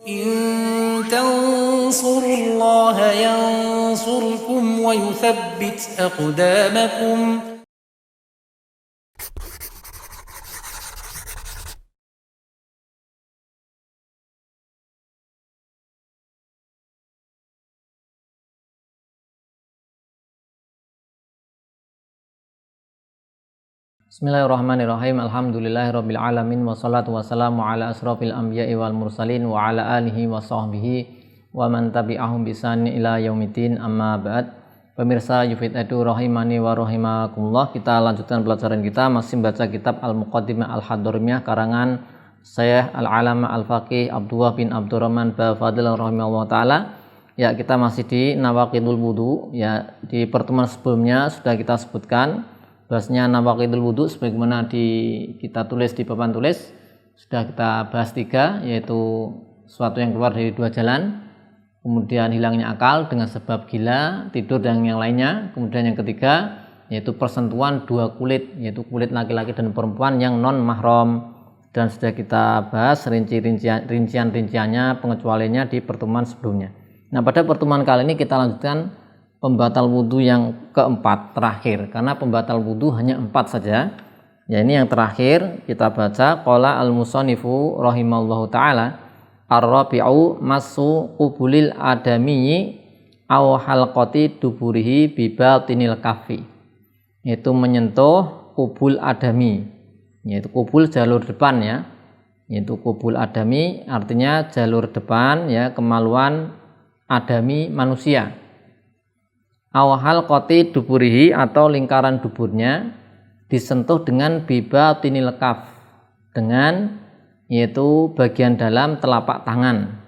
إن تنصروا الله ينصركم ويثبت أقدامكم. Bismillahirrahmanirrahim. Alhamdulillahirabbil alamin wassalatu wassalamu ala asrofil anbiya'i wal mursalin wa ala alihi wa sahbihi wa man tabi'ahum bi ihsan ila yaumiddin, amma ba'd. Pemirsa Yufid Edu rahimani wa rahimakumullah, kita lanjutkan pelajaran kita masih membaca kitab Al-Muqaddimah Al-Hadramiyah karangan Syekh Al-Alama Al-Faqih Abdullah bin Abdurrahman Bafadil rahimahullah taala. Ya, kita masih di Nawaqidul Wudu. Ya, di pertemuan sebelumnya sudah kita sebutkan bahasnya nawaqidul wudu sebagaimana kita tulis di papan tulis. Sudah kita bahas 3, yaitu sesuatu yang keluar dari 2 jalan, kemudian hilangnya akal dengan sebab gila, tidur dan yang lainnya. Kemudian yang ketiga yaitu persentuhan 2 kulit, yaitu kulit laki-laki dan perempuan yang non mahram, dan sudah kita bahas rincian-rinciannya, pengecualiannya di pertemuan sebelumnya. Nah, pada pertemuan kali ini kita lanjutkan pembatal wudhu yang keempat, terakhir, karena pembatal wudhu hanya 4 saja. Ya, ini yang terakhir kita baca. Qala al-musannifu rahimallahu ta'ala ar-rabi'u masu qubulil adamiyyi aw halqati duburihi bibatinil kafi, yaitu menyentuh kubul adami, yaitu kubul jalur depan, ya, yaitu kubul adami artinya jalur depan, ya, kemaluan adami manusia. Awhal qati duburihi atau lingkaran duburnya disentuh dengan bibatinil kaf, dengan yaitu bagian dalam telapak tangan.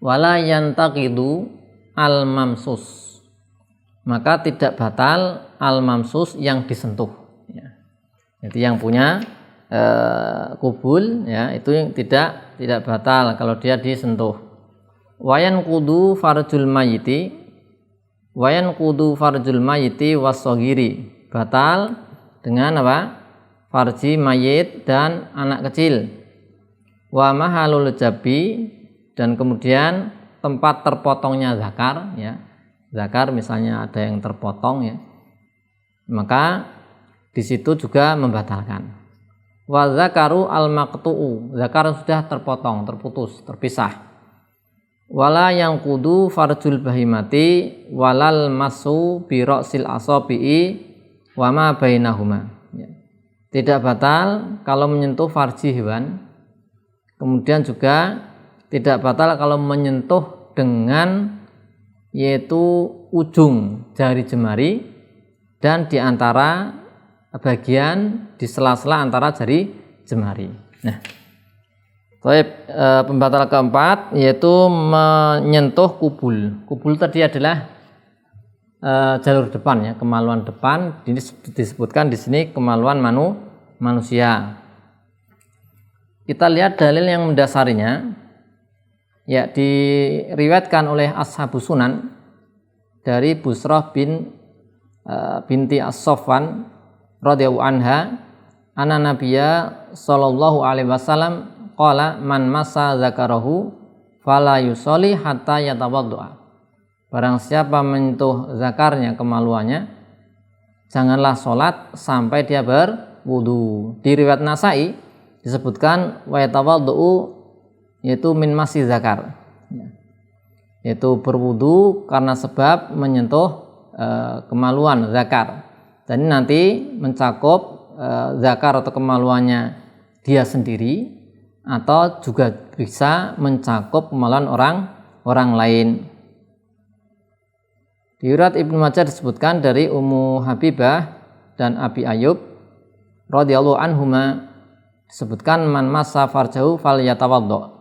Wala yantaqidu al mamsus, maka tidak batal al mamsus yang disentuh, ya. Jadi yang punya kubul, ya, itu yang tidak batal kalau dia disentuh. Wayan kudu farjul mayiti, wayan kudu farjul mayiti wasogiri, batal dengan apa? Farji mayit dan anak kecil. Wa mahalul jabi, dan kemudian tempat terpotongnya zakar, ya, zakar misalnya ada yang terpotong, ya, maka di situ juga membatalkan. Wa zakaru al maqtu'u, zakar sudah terpotong, terputus, terpisah. Wala yang kudu farjul bahimati walal masu biroksil asobi'i wama bainahuma, ya. Tidak batal kalau menyentuh farji hewan, kemudian juga tidak batal kalau menyentuh dengan yaitu ujung jari jemari dan di antara bagian di sela-sela antara jari jemari. Nah, pembatal keempat yaitu menyentuh kubul. Kubul tadi adalah jalur depan, ya, kemaluan depan. Ini disebutkan di sini kemaluan manusia. Kita lihat dalil yang mendasarinya, ya, diriwayatkan oleh Ashabus Sunan dari Busrah binti As-Saffan radhiyallahu anha, anna Nabiyya sallallahu alaihi wasallam qala man massa zakarahu fala yusolli hatta yatawaddu'a. Barang siapa menyentuh zakarnya, kemaluannya, janganlah sholat sampai dia berwudu. Di riwayat Nasai disebutkan wa yatawaddu'u, yaitu min masih zakar, ya, yaitu berwudu karena sebab menyentuh kemaluan zakar. Dan ini nanti mencakup zakar atau kemaluannya dia sendiri, atau juga bisa mencakup kemaluan orang lain. Di riwayat Ibnu Majah disebutkan dari Ummu Habibah dan Abi Ayyub radhiyallahu anhuma, disebutkan man massa farjahu falyatawaddo.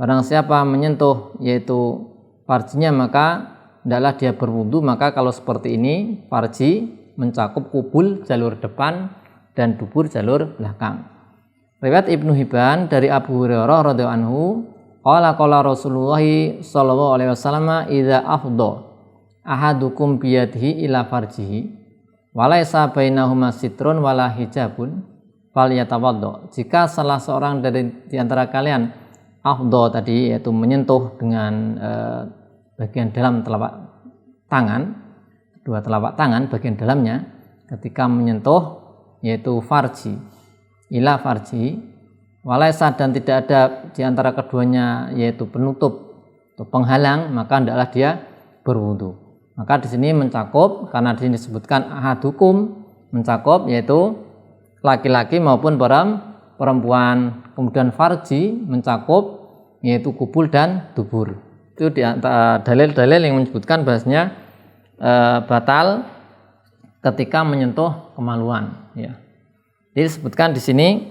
Barang siapa menyentuh yaitu farjinya, maka hendaklah dia berwudu. Maka kalau seperti ini, farji mencakup kubul jalur depan dan dubur jalur belakang. Riwayat Ibnu Hibban dari Abu Hurairah radhiyallahu anhu, qala Rasulullah sallallahu alaihi wasallam idza afdha ahadukum biyadihi ila farjihi walaysa bainahuma sitrun wala hijabun falyatawaddo. Jika salah seorang dari di antara kalian afdho tadi, yaitu menyentuh dengan bagian dalam telapak tangan, dua telapak tangan bagian dalamnya ketika menyentuh, yaitu farji, ila farji, walaisa, dan tidak ada di antara keduanya yaitu penutup atau penghalang, maka hendaklah dia berwudu. Maka di sini mencakup, karena di sini disebutkan ahadukum, mencakup yaitu laki-laki maupun perempuan. Kemudian farji mencakup yaitu kubul dan dubur. Itu di antara dalil-dalil yang menyebutkan bahasanya batal ketika menyentuh kemaluan, ya. Jadi disebutkan di sini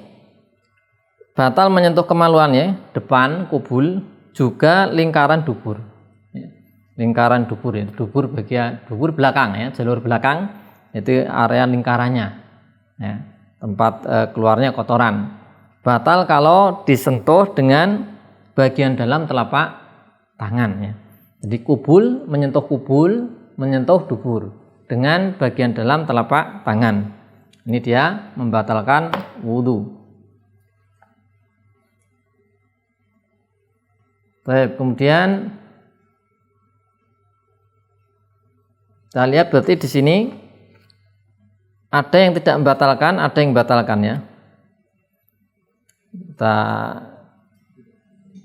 batal menyentuh kemaluan, ya, depan kubul, juga lingkaran dubur, ya. Lingkaran dubur, ya, dubur bagian dubur belakang, ya, jalur belakang itu area lingkarannya, ya, tempat keluarnya kotoran. Batal kalau disentuh dengan bagian dalam telapak tangan, ya. Jadi kubul menyentuh dubur dengan bagian dalam telapak tangan. Ini dia membatalkan wudu. Baik, kemudian kita lihat berarti di sini ada yang tidak membatalkan, ada yang membatalkan, ya. Kita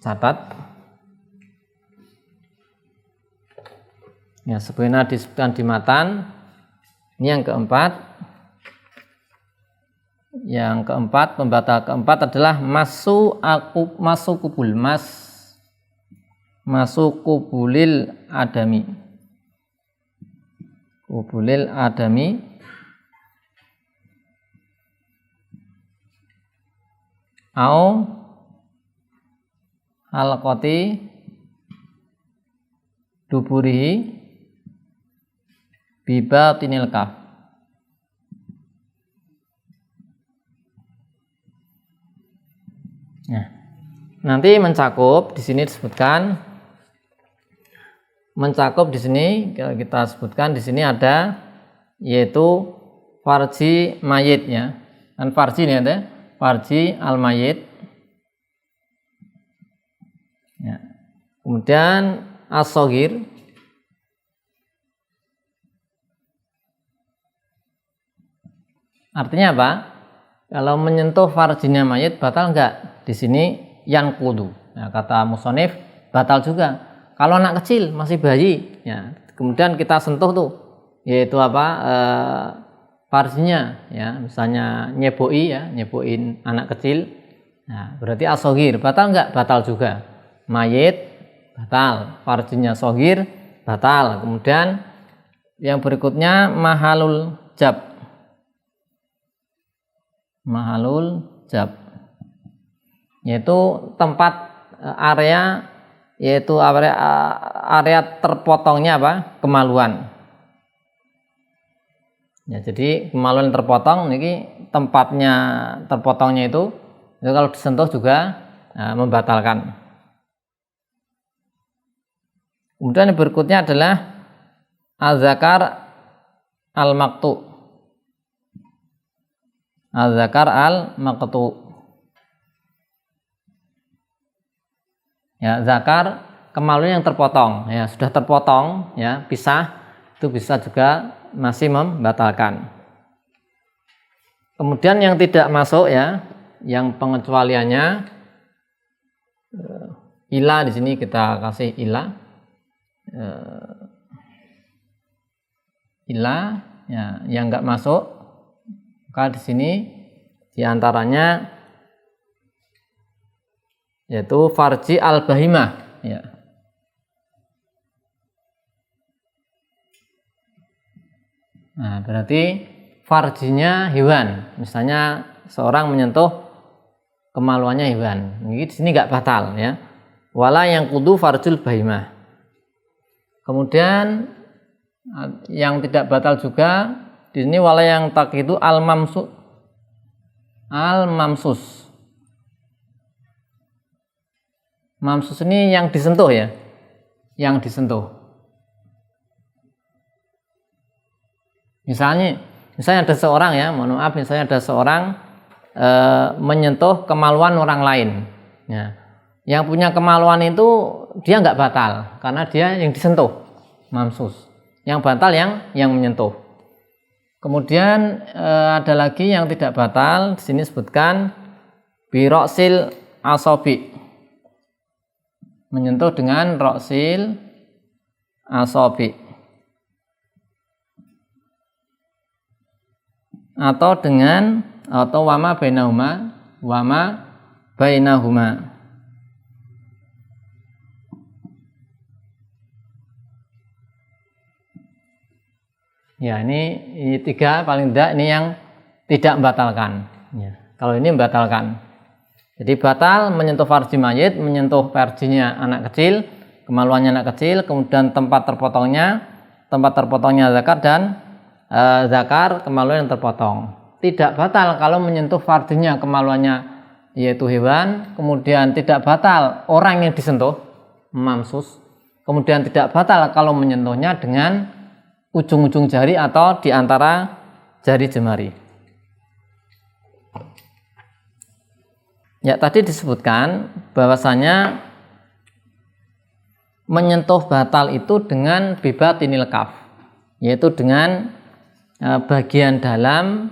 catat. Ya, sebenarnya disebutkan di matan. Ini yang keempat. Yang keempat, pembatal keempat adalah masu kubulil adami. Kubulil adami au halqati duburihi bibatinil kaf. Nah, nanti mencakup di sini disebutkan, mencakup di sini kita sebutkan di sini ada yaitu farji mayit, ya. Dan farji ini ada farji al mayit, ya. Kemudian as-shaghir, artinya apa? Kalau menyentuh farjinya mayit batal enggak? Di sini yang kudu. Nah, kata musonif batal juga. Kalau anak kecil masih bayi, ya, kemudian kita sentuh tuh, yaitu apa? Farjinya, ya, misalnya nyeboin anak kecil. Nah, berarti as-shaghir batal enggak? Batal juga. Mayit batal, farjinya shaghir batal. Kemudian yang berikutnya mahalul jab. Mahalul jab, yaitu tempat area, yaitu area terpotongnya apa? Kemaluan. Ya, jadi kemaluan terpotong ini tempatnya terpotongnya itu kalau disentuh juga membatalkan. Kemudian yang berikutnya adalah az-zakar al-maqtu. Az-zakar al-maqtu. Ya, zakar kemaluan yang terpotong, ya, sudah terpotong, ya, pisah, itu bisa juga masih membatalkan. Kemudian yang tidak masuk, ya, yang pengecualiannya ila, di sini kita kasih ila, ya, yang enggak masuk. Maka di sini diantaranya yaitu farji al-bahimah, ya. Nah, berarti farjinya hewan. Misalnya seorang menyentuh kemaluannya hewan. Ini di sini enggak batal, ya. Wala yang kudu farjul bahimah. Kemudian yang tidak batal juga di sini wala yang tak itu al-mamsus. Mamsus ini yang disentuh, ya. Yang disentuh. Misalnya ada seorang, ya, mohon maaf, misalnya ada seorang menyentuh kemaluan orang lain, ya. Yang punya kemaluan itu dia nggak batal karena dia yang disentuh, mamsus. Yang batal yang menyentuh. Kemudian ada lagi yang tidak batal, di sini sebutkan biroksil asobi, menyentuh dengan roksil asobi, atau wama bainahuma. Ya, ini tiga paling tidak ini yang tidak membatalkan. Ya, kalau ini membatalkan. Jadi batal menyentuh farji mayit, menyentuh farjinya anak kecil, kemaluannya anak kecil, kemudian tempat terpotongnya zakar dan zakar kemaluan yang terpotong. Tidak batal kalau menyentuh farjinya kemaluannya yaitu hewan, kemudian tidak batal orang yang disentuh, mamsus. Kemudian tidak batal kalau menyentuhnya dengan ujung-ujung jari atau di antara jari jemari. Ya, tadi disebutkan bahwasanya menyentuh batal itu dengan bibatinil kaf, yaitu dengan bagian dalam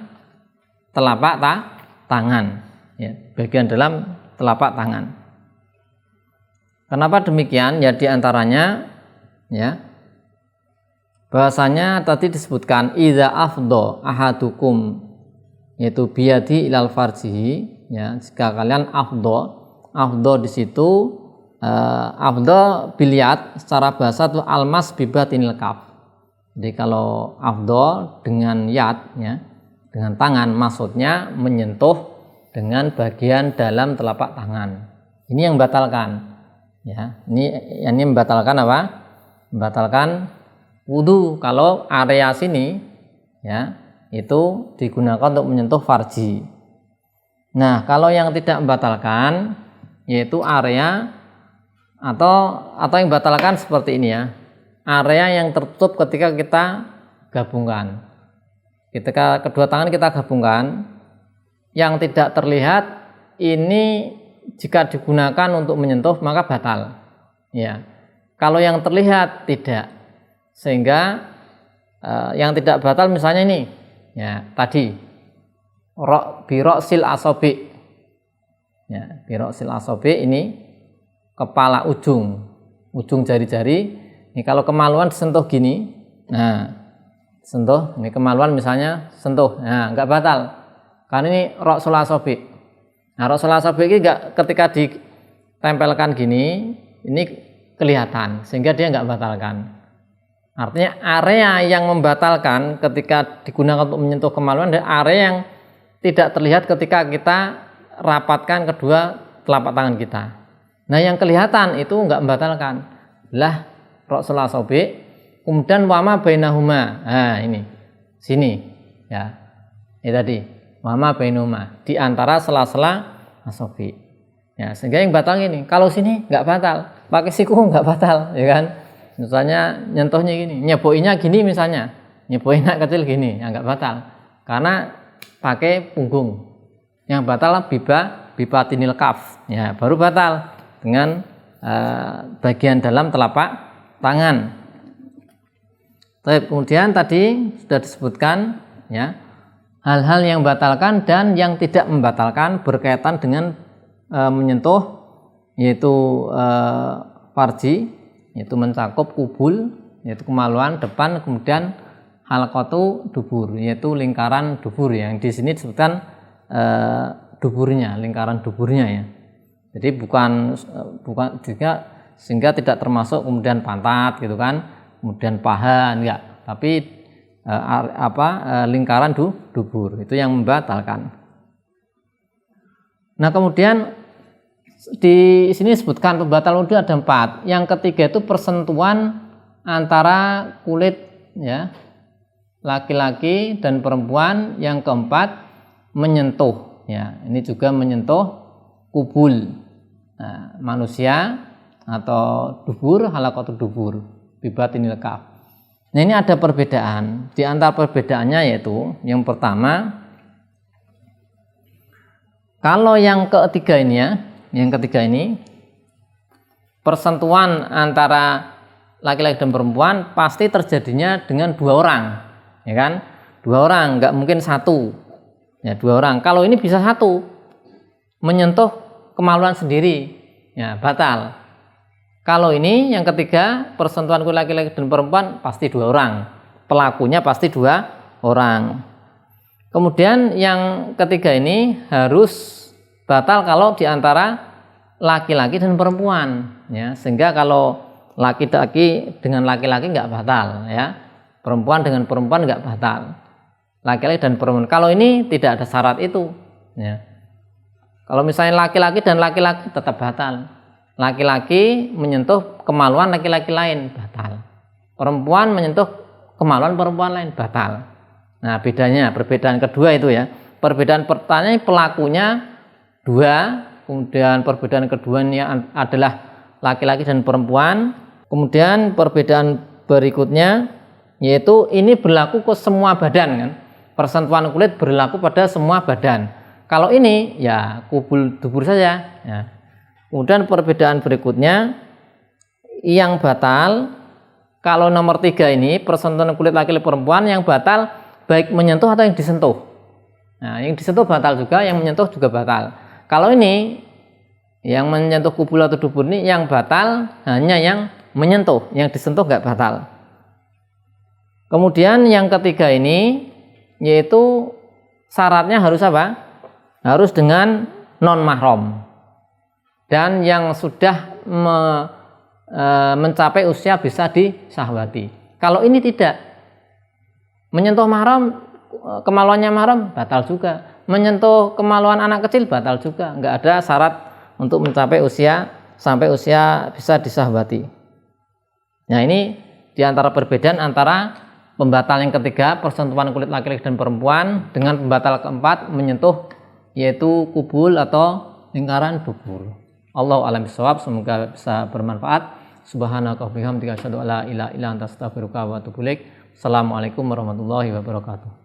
telapak tangan, ya, bagian dalam telapak tangan. Kenapa demikian? Ya, di antaranya ya bahwasanya tadi disebutkan idza afdha ahadukum, yaitu biyadi ilal farjihi, ya, jika kalian afdha di situ afdha biliat secara bahasa itu almas bibatinil kaf. Jadi kalau afdha dengan yad, ya, dengan tangan, maksudnya menyentuh dengan bagian dalam telapak tangan. Ini yang membatalkan, ya, ini membatalkan apa? Membatalkan wudu kalau area sini, ya, itu digunakan untuk menyentuh farji. Nah, kalau yang tidak membatalkan yaitu area atau yang membatalkan seperti ini, ya, area yang tertutup ketika kita gabungkan. Ketika kedua tangan kita gabungkan, yang tidak terlihat ini jika digunakan untuk menyentuh maka batal. Ya, kalau yang terlihat tidak. Sehingga yang tidak batal misalnya ini, ya, tadi biroksil asobi, ya, biroksil asobi ini kepala ujung jari-jari. Ini kalau kemaluan disentuh gini, nah sentuh ini kemaluan misalnya sentuh, nah nggak batal karena ini roksul asobi. Nah, roksul asobi ini nggak, ketika ditempelkan gini ini kelihatan sehingga dia nggak batalkan. Artinya area yang membatalkan ketika digunakan untuk menyentuh kemaluan adalah area yang tidak terlihat ketika kita rapatkan kedua telapak tangan kita. Nah, yang kelihatan itu enggak membatalkan. Lah roksul asobi, kemudian wama bainahuma. Nah, ini. Sini, ya. Ini tadi, wama bainahuma, di antara sela-sela asobi. Ya, sehingga yang batal ini. Kalau sini enggak batal, pakai siku enggak batal, ya kan? Misalnya nyentuhnya gini, nyeboinya gini misalnya, nyeboin anak kecil gini, ya enggak batal. Karena pakai punggung. Yang batal bibatinil kaf, ya, baru batal dengan bagian dalam telapak tangan. Kemudian tadi sudah disebutkan, ya, hal-hal yang membatalkan dan yang tidak membatalkan berkaitan dengan menyentuh, yaitu farji, yaitu mencakup kubul, yaitu kemaluan depan, kemudian halqatu dubur, yaitu lingkaran dubur, yang di sini disebutkan duburnya, lingkaran duburnya, ya. Jadi bukan juga, sehingga tidak termasuk kemudian pantat gitu kan, kemudian paha, enggak, tapi lingkaran dubur itu yang membatalkan. Nah, kemudian di sini disebutkan pembatal wudu ada 4. Yang ketiga itu persentuhan antara kulit, ya, laki-laki dan perempuan. Yang keempat menyentuh, ya, ini juga menyentuh kubul, nah, manusia atau dubur, halaqatul dubur bibatinil kaf. Nah, ini ada perbedaan. Di antara perbedaannya yaitu yang pertama, kalau yang ketiga ini, ya, yang ketiga ini persentuhan antara laki-laki dan perempuan pasti terjadinya dengan dua orang, ya kan? Dua orang, nggak mungkin satu. Ya, dua orang. Kalau ini bisa satu, menyentuh kemaluan sendiri, ya batal. Kalau ini yang ketiga, persentuhan kulit laki-laki dan perempuan pasti dua orang. Pelakunya pasti dua orang. Kemudian yang ketiga ini harus batal kalau diantara laki-laki dan perempuan, ya. Sehingga kalau laki-laki dengan laki-laki nggak batal, ya. Perempuan dengan perempuan nggak batal. Laki-laki dan perempuan. Kalau ini tidak ada syarat itu, ya. Kalau misalnya laki-laki dan laki-laki tetap batal. Laki-laki menyentuh kemaluan laki-laki lain batal. Perempuan menyentuh kemaluan perempuan lain batal. Nah, perbedaan kedua itu ya. Perbedaan pertanyaan pelakunya dua, kemudian perbedaan keduanya adalah laki-laki dan perempuan. Kemudian perbedaan berikutnya yaitu ini berlaku ke semua badan kan. Persentuhan kulit berlaku pada semua badan. Kalau ini ya kubul dubur saja. Ya. Kemudian perbedaan berikutnya yang batal kalau nomor 3 ini persentuhan kulit laki-laki perempuan yang batal baik menyentuh atau yang disentuh. Nah, yang disentuh batal juga, yang menyentuh juga batal. Kalau ini yang menyentuh kubul atau dubur ini yang batal hanya yang menyentuh, yang disentuh nggak batal. Kemudian yang ketiga ini yaitu syaratnya harus apa? Harus dengan non mahram dan yang sudah mencapai usia bisa disahwati. Kalau ini tidak, menyentuh mahram, kemaluannya mahram batal juga. Menyentuh kemaluan anak kecil batal juga. Nggak ada syarat untuk mencapai usia sampai usia bisa disahwati. Nah, ini diantara perbedaan antara pembatal yang ketiga persentuhan kulit laki-laki dan perempuan dengan pembatal keempat menyentuh yaitu kubul atau lingkaran dubur. Allahu a'lam bishawab. Semoga bisa bermanfaat. Subhanaka wa bihamdika asyhadu an la ilaha illa anta astaghfiruka wa atubu ilaik. Assalamualaikum warahmatullahi wabarakatuh.